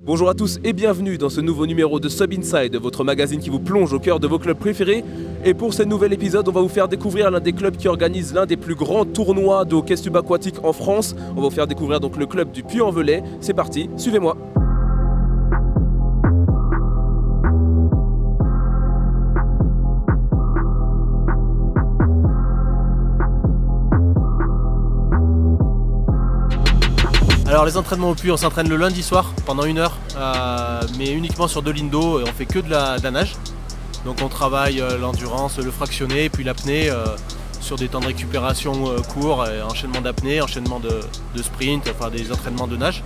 Bonjour à tous et bienvenue dans ce nouveau numéro de Sub Inside, votre magazine qui vous plonge au cœur de vos clubs préférés. Et pour ce nouvel épisode, on va vous faire découvrir l'un des clubs qui organise l'un des plus grands tournois de hockey subaquatique en France. On va vous faire découvrir donc le club du Puy-en-Velay. C'est parti, suivez-moi. Alors les entraînements au puits, on s'entraîne le lundi soir pendant 1 heure, mais uniquement sur de l'indo et on fait que de la nage. Donc on travaille l'endurance, le fractionné, puis l'apnée sur des temps de récupération courts, enchaînement d'apnée, enchaînement de sprint, enfin des entraînements de nage.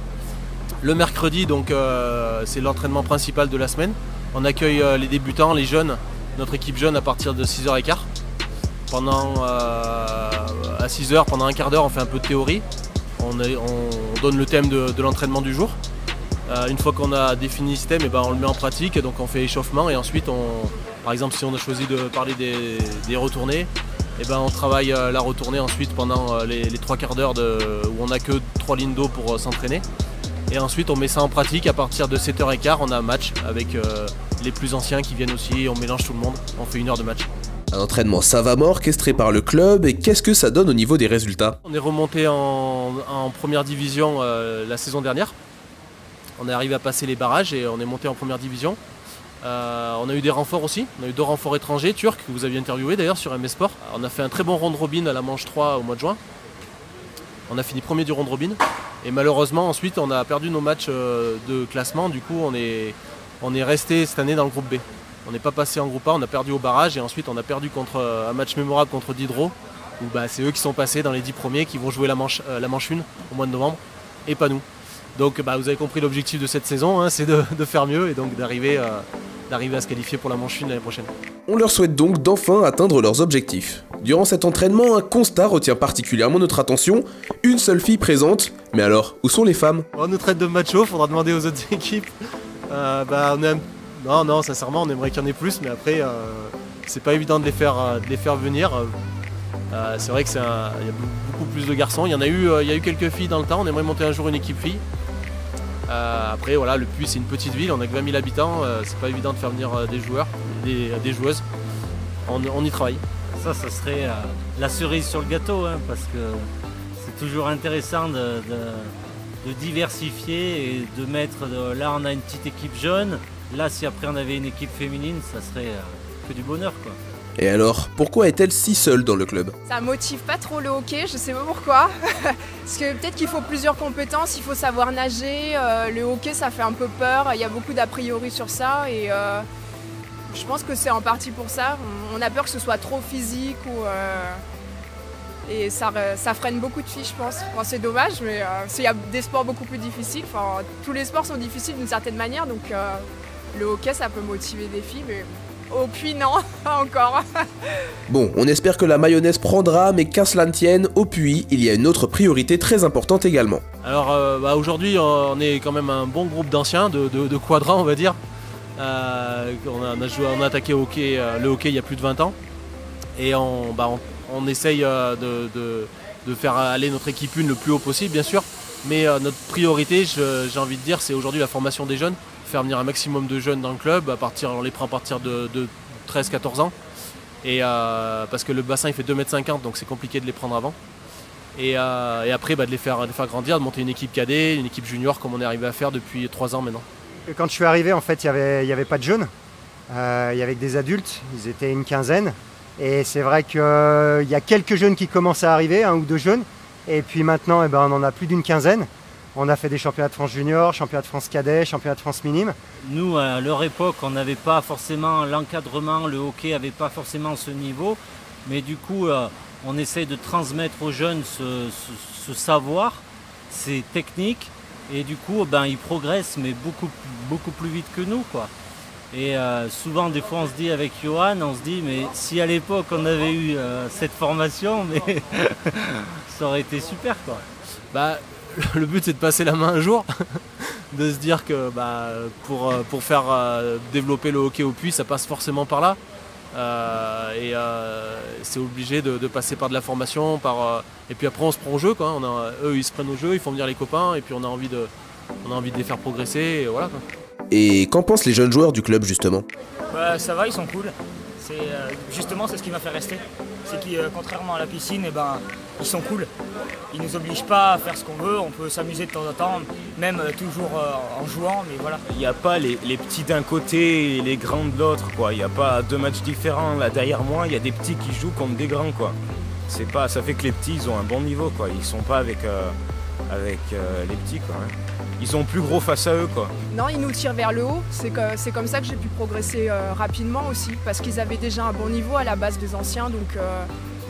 Le mercredi, donc c'est l'entraînement principal de la semaine. On accueille les débutants, les jeunes, notre équipe jeune à partir de 6h15. À 6h, pendant un quart d'heure, on fait un peu de théorie. On donne le thème de l'entraînement du jour. Une fois qu'on a défini ce thème, on le met en pratique, donc on fait échauffement et ensuite, par exemple si on a choisi de parler des retournées, on travaille la retournée ensuite pendant les 3 quarts d'heure où on n'a que 3 lignes d'eau pour s'entraîner. Et ensuite on met ça en pratique à partir de 7h15, on a un match avec les plus anciens qui viennent aussi, on mélange tout le monde, on fait 1 heure de match. Un entraînement savamment orchestré par le club, et qu'est-ce que ça donne au niveau des résultats? On est remonté en première division la saison dernière. On est arrivé à passer les barrages et on est monté en première division. On a eu des renforts aussi, on a eu 2 renforts étrangers, turcs, que vous aviez interviewé d'ailleurs sur MS Sport. On a fait un très bon round robin à la manche 3 au mois de juin. On a fini premier du round robin. Et malheureusement ensuite on a perdu nos matchs de classement, du coup on est resté cette année dans le groupe B. On n'est pas passé en groupe A, on a perdu au barrage et ensuite on a perdu contre un match mémorable contre Diderot, où c'est eux qui sont passés dans les 10 premiers qui vont jouer la manche 1 au mois de novembre et pas nous. Donc vous avez compris l'objectif de cette saison, hein, c'est de faire mieux et donc d'arriver à se qualifier pour la manche 1 l'année prochaine. On leur souhaite donc d'enfin atteindre leurs objectifs. Durant cet entraînement, un constat retient particulièrement notre attention, une seule fille présente. Mais alors, où sont les femmes? On nous traite de macho, faudra demander aux autres équipes. Non, sincèrement, on aimerait qu'il y en ait plus, mais après, c'est pas évident de les faire venir. C'est vrai qu'il y a beaucoup plus de garçons. Il y a eu quelques filles dans le temps, on aimerait monter un jour une équipe fille. Après, voilà, le Puy, c'est une petite ville, on a que 20 000 habitants, c'est pas évident de faire venir des joueurs, des joueuses. On y travaille. Ça serait la cerise sur le gâteau, hein, parce que c'est toujours intéressant de diversifier et de mettre. Là, on a une petite équipe jeune. Là, si après on avait une équipe féminine, ça serait que du bonheur, quoi. Et alors, pourquoi est-elle si seule dans le club? Ça motive pas trop le hockey, je sais pas pourquoi. Parce que peut-être qu'il faut plusieurs compétences, il faut savoir nager. Le hockey, ça fait un peu peur, il y a beaucoup d'a priori sur ça. Et je pense que c'est en partie pour ça. On a peur que ce soit trop physique et ça freine beaucoup de filles, je pense. Enfin, c'est dommage, mais il y a des sports beaucoup plus difficiles. Enfin, tous les sports sont difficiles d'une certaine manière, donc le hockey, ça peut motiver des filles, mais au Puy, non, pas encore. Bon, on espère que la mayonnaise prendra, mais qu'à cela ne tienne, au Puy, il y a une autre priorité très importante également. Alors aujourd'hui, on est quand même un bon groupe d'anciens, de quadrant, on va dire. On a attaqué le hockey il y a plus de 20 ans. Et on essaye de faire aller notre équipe 1 le plus haut possible, bien sûr. Mais notre priorité, j'ai envie de dire, c'est aujourd'hui la formation des jeunes. Faire venir un maximum de jeunes dans le club, on les prend à partir de 13-14 ans. Et parce que le bassin il fait 2,50 m, donc c'est compliqué de les prendre avant. Et après de les faire grandir, de monter une équipe cadet, une équipe junior comme on est arrivé à faire depuis 3 ans maintenant. Quand je suis arrivé, en fait, il y avait pas de jeunes. Il y avait que des adultes, ils étaient une quinzaine. Et c'est vrai qu'il y a quelques jeunes qui commencent à arriver, 1 ou 2 jeunes. Et puis maintenant, on en a plus d'une quinzaine. On a fait des championnats de France junior, championnats de France cadet, championnats de France minime. Nous, à leur époque, on n'avait pas forcément l'encadrement, le hockey n'avait pas forcément ce niveau. Mais du coup, on essaye de transmettre aux jeunes ce savoir, ces techniques. Et du coup, ils progressent, mais beaucoup plus vite que nous, quoi. Et souvent, des fois, on se dit avec Johan, mais si à l'époque on avait eu cette formation, mais ça aurait été super, quoi. Le but c'est de passer la main un jour, de se dire que pour faire développer le hockey au Puy, ça passe forcément par là. C'est obligé de passer par de la formation, et puis après on se prend au jeu, quoi. Eux ils se prennent au jeu, ils font venir les copains, et puis on a envie on a envie de les faire progresser, et voilà quoi. Et qu'en pensent les jeunes joueurs du club justement? Bah, ça va, ils sont cool. Justement, c'est ce qui m'a fait rester. C'est qu'ils, contrairement à la piscine, ils sont cool. Ils nous obligent pas à faire ce qu'on veut, on peut s'amuser de temps en temps, même toujours en jouant, mais voilà. Il n'y a pas les petits d'un côté et les grands de l'autre, quoi. Il n'y a pas 2 matchs différents. Là, derrière moi, il y a des petits qui jouent contre des grands, quoi. Ça fait que les petits, ils ont un bon niveau, quoi. Ils sont pas avec les petits, quoi. Hein. Ils sont plus gros face à eux, quoi. Non, ils nous tirent vers le haut. C'est comme ça que j'ai pu progresser rapidement aussi, parce qu'ils avaient déjà un bon niveau à la base des anciens, donc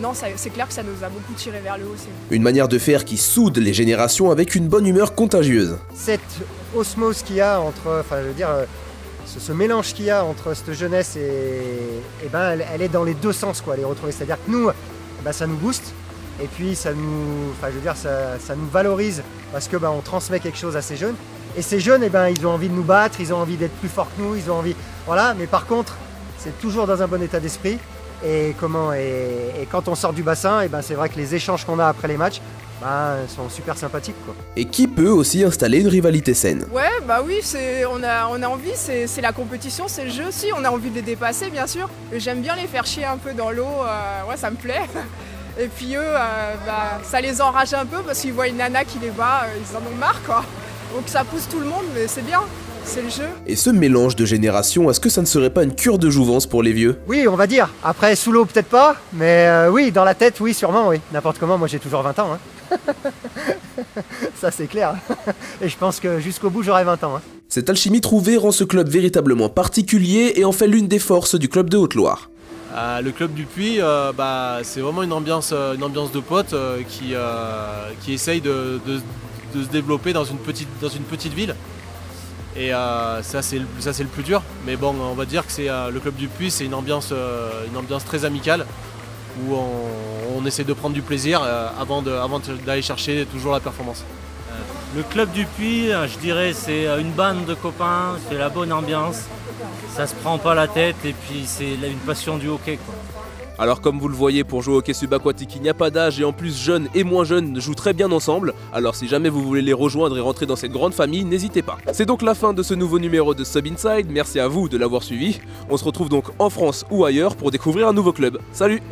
non, c'est clair que ça nous a beaucoup tiré vers le haut. Une manière de faire qui soude les générations avec une bonne humeur contagieuse. Cette osmose qu'il y a entre, ce mélange qu'il y a entre cette jeunesse et elle est dans les deux sens, quoi, les retrouver. C'est-à-dire que nous, ça nous booste. Et puis ça nous valorise parce que on transmet quelque chose à ces jeunes. Et ces jeunes, ils ont envie de nous battre, ils ont envie d'être plus forts que nous, ils ont envie. Voilà, mais par contre, c'est toujours dans un bon état d'esprit. Et quand on sort du bassin, c'est vrai que les échanges qu'on a après les matchs sont super sympathiques, quoi. Et qui peut aussi installer une rivalité saine. Ouais, oui, on a envie, c'est la compétition, c'est le jeu aussi, on a envie de les dépasser bien sûr. J'aime bien les faire chier un peu dans l'eau, ouais, ça me plaît. Et puis eux, ça les enrage un peu parce qu'ils voient une nana qui les bat, ils en ont marre, quoi. Donc ça pousse tout le monde, mais c'est bien, c'est le jeu. Et ce mélange de générations, est-ce que ça ne serait pas une cure de jouvence pour les vieux? Oui, on va dire. Après, sous l'eau, peut-être pas, mais oui, dans la tête, oui, sûrement, oui. N'importe comment, moi j'ai toujours 20 ans. Hein. Ça, c'est clair. Et je pense que jusqu'au bout, j'aurai 20 ans. Hein. Cette alchimie trouvée rend ce club véritablement particulier et en fait l'une des forces du club de Haute-Loire. Le club du Puy, c'est vraiment une ambiance de potes qui essaye de se développer dans une petite ville. Et ça c'est le plus dur. Mais bon, on va dire que le club du Puy, c'est une ambiance très amicale où on essaie de prendre du plaisir avant d'aller chercher toujours la performance. Le club du Puy, je dirais, c'est une bande de copains, c'est la bonne ambiance. Ça se prend pas la tête et puis c'est une passion du hockey, quoi. Alors comme vous le voyez, pour jouer au hockey subaquatique, il n'y a pas d'âge et en plus jeunes et moins jeunes jouent très bien ensemble. Alors si jamais vous voulez les rejoindre et rentrer dans cette grande famille, n'hésitez pas. C'est donc la fin de ce nouveau numéro de Sub Inside, merci à vous de l'avoir suivi. On se retrouve donc en France ou ailleurs pour découvrir un nouveau club. Salut!